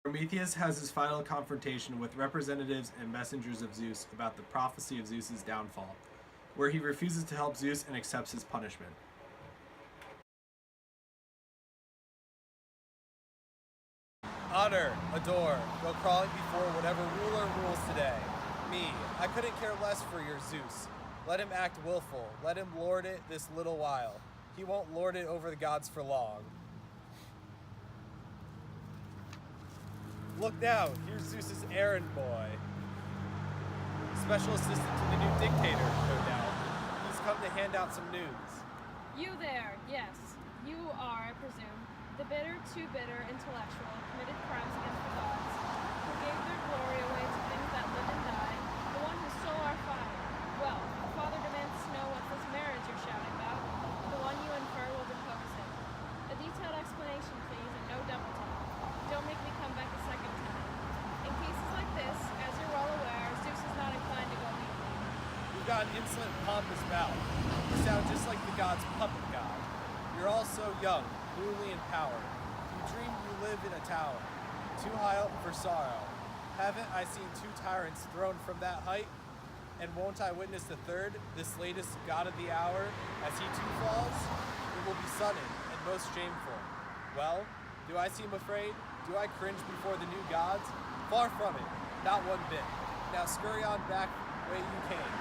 Prometheus has his final confrontation with representatives and messengers of Zeus about the prophecy of Zeus's downfall, where he refuses to help Zeus and accepts his punishment. Honor, adore, go crawling before whatever ruler rules today. Me, I couldn't care less for your Zeus. Let him act willful, let him lord it this little while. He won't lord it over the gods for long. Look now, here's Zeus's errand boy. Special assistant to the new dictator, no doubt. He's come to hand out some news. You there, yes. You are, I presume, the bitter, too bitter intellectual who committed crimes against the gods, who gave their glory away to things that live and die, the one who stole our fire. Well, the father demands to know what this marriage you're shouting about. The one you infer will depose him. A detailed explanation, please, and no double talk. Don't make me come back a second time. In cases like this, as you're well aware, Zeus is not inclined to go easily. You've got an insolent, pompous mouth. You sound just like the god's puppet god. You're all so young, newly in power. You dream you live in a tower, too high up for sorrow. Haven't I seen two tyrants thrown from that height? And won't I witness the third, this latest god of the hour, as he too falls? It will be sudden and most shameful. Well, do I seem afraid? Do I cringe before the new gods? Far from it, not one bit. Now scurry on back the way you came.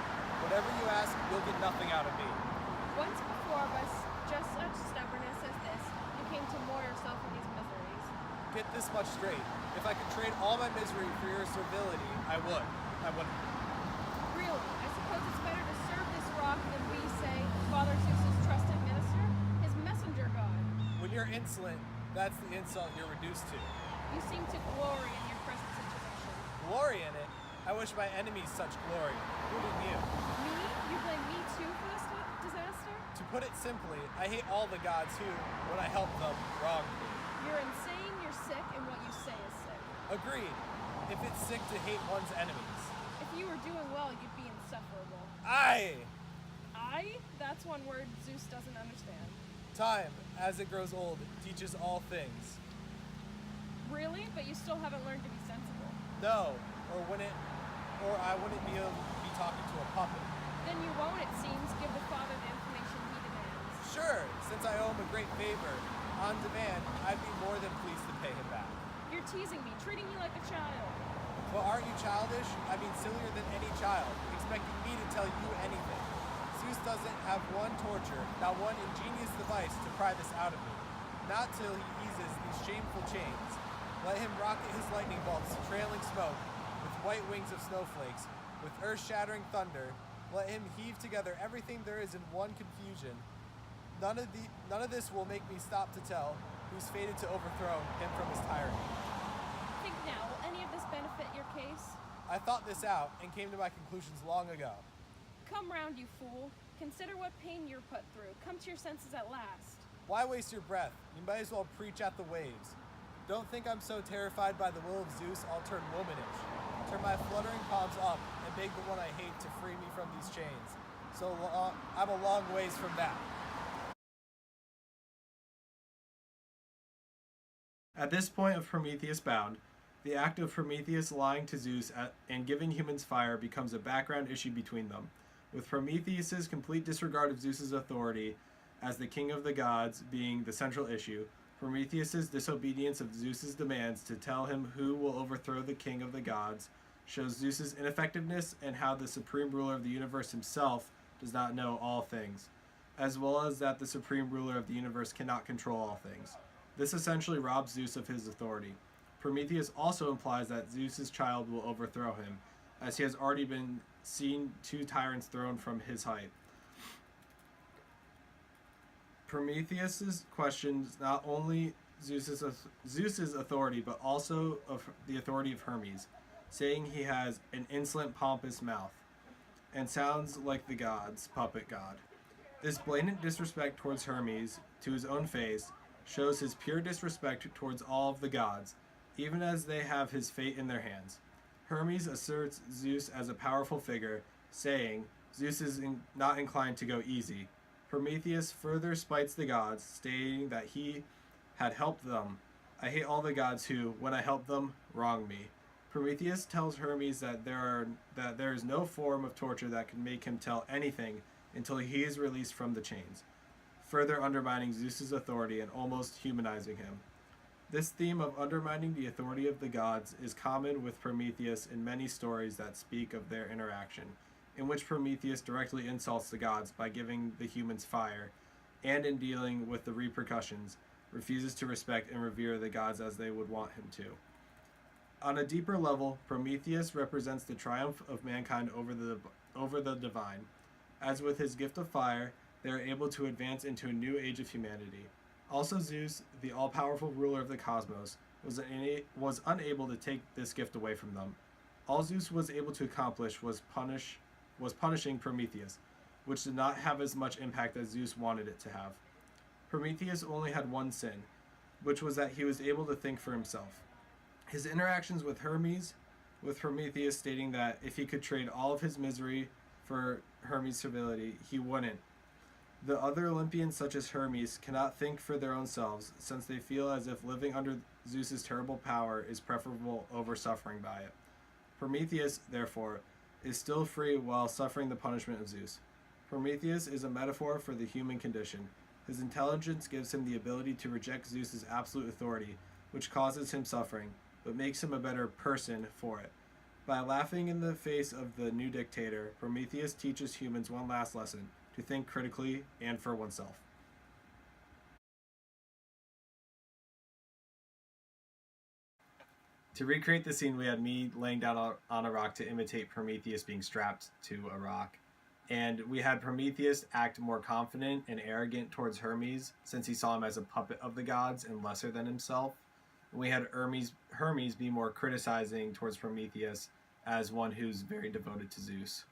Whatever you ask, you'll get nothing out of me. Once before, by just such stubbornness as this, you came to moor yourself in these miseries. Get this much straight. If I could trade all my misery for your servility, I would. I wouldn't. Really, I suppose it's better to serve this rock than we say, Father Zeus's trusted minister, his messenger god. When you're insolent, that's the insult you're reduced to. You seem to glory in your present situation. Glory in it? I wish my enemies such glory, including you. Me? You blame me too for this disaster? To put it simply, I hate all the gods who, when I help them, wronged me. You're insane, you're sick, and what you say is sick. Agreed. If it's sick to hate one's enemies. If you were doing well, you'd be insufferable. I. That's one word Zeus doesn't understand. Time, as it grows old, teaches all things. Really? But you still haven't learned to be sensible. No, or I wouldn't be able to be talking to a puppet. Then you won't, it seems, give the father the information he demands. Sure, since I owe him a great favor, on demand, I'd be more than pleased to pay him back. You're teasing me, treating me like a child. Well, aren't you childish? I mean, sillier than any child, expecting me to tell you anything. Zeus doesn't have one torture, not one ingenious device to pry this out of me. Not till he eases these shameful chains. Let him rocket his lightning bolts, trailing smoke, with white wings of snowflakes, with earth-shattering thunder. Let him heave together everything there is in one confusion. None of this will make me stop to tell who's fated to overthrow him from his tyranny. Think now, will any of this benefit your case? I thought this out and came to my conclusions long ago. Come round, you fool. Consider what pain you're put through. Come to your senses at last. Why waste your breath? You might as well preach at the waves. Don't think I'm so terrified by the will of Zeus I'll turn womanish. Turn my fluttering palms up and beg the one I hate to free me from these chains. I'm a long ways from that. At this point of Prometheus Bound, the act of Prometheus lying to Zeus and giving humans fire becomes a background issue between them, with Prometheus's complete disregard of Zeus's authority as the king of the gods being the central issue, Prometheus's disobedience of Zeus's demands to tell him who will overthrow the king of the gods shows Zeus's ineffectiveness and how the supreme ruler of the universe himself does not know all things, as well as that the supreme ruler of the universe cannot control all things. This essentially robs Zeus of his authority. Prometheus also implies that Zeus's child will overthrow him, as he has already been seen two tyrants thrown from his height. Prometheus questions not only Zeus's authority, but also of the authority of Hermes, saying he has an insolent, pompous mouth, and sounds like the god's puppet god. This blatant disrespect towards Hermes, to his own face, shows his pure disrespect towards all of the gods, even as they have his fate in their hands. Hermes asserts Zeus as a powerful figure, saying Zeus is not inclined to go easy. Prometheus further spites the gods, stating that he had helped them I hate all the gods who, when I help them, wrong me. Prometheus tells Hermes that there is no form of torture that can make him tell anything until he is released from the chains, further undermining Zeus's authority and almost humanizing him. This theme of undermining the authority of the gods is common with Prometheus in many stories that speak of their interaction, in which Prometheus directly insults the gods by giving the humans fire, and in dealing with the repercussions, refuses to respect and revere the gods as they would want him to. On a deeper level, Prometheus represents the triumph of mankind over the divine. As with his gift of fire, they are able to advance into a new age of humanity. Also, Zeus, the all-powerful ruler of the cosmos, was unable to take this gift away from them. All Zeus was able to accomplish was punishing Prometheus, which did not have as much impact as Zeus wanted it to have. Prometheus only had one sin, which was that he was able to think for himself. His interactions with Hermes, with Prometheus stating that if he could trade all of his misery for Hermes' civility, he wouldn't. The other Olympians, such as Hermes, cannot think for their own selves, since they feel as if living under Zeus's terrible power is preferable over suffering by it. Prometheus, therefore, is still free while suffering the punishment of Zeus. Prometheus is a metaphor for the human condition. His intelligence gives him the ability to reject Zeus's absolute authority, which causes him suffering, but makes him a better person for it. By laughing in the face of the new dictator, Prometheus teaches humans one last lesson: to think critically and for oneself. To recreate the scene, we had me laying down on a rock to imitate Prometheus being strapped to a rock. And we had Prometheus act more confident and arrogant towards Hermes, since he saw him as a puppet of the gods and lesser than himself. And we had Hermes be more criticizing towards Prometheus as one who's very devoted to Zeus.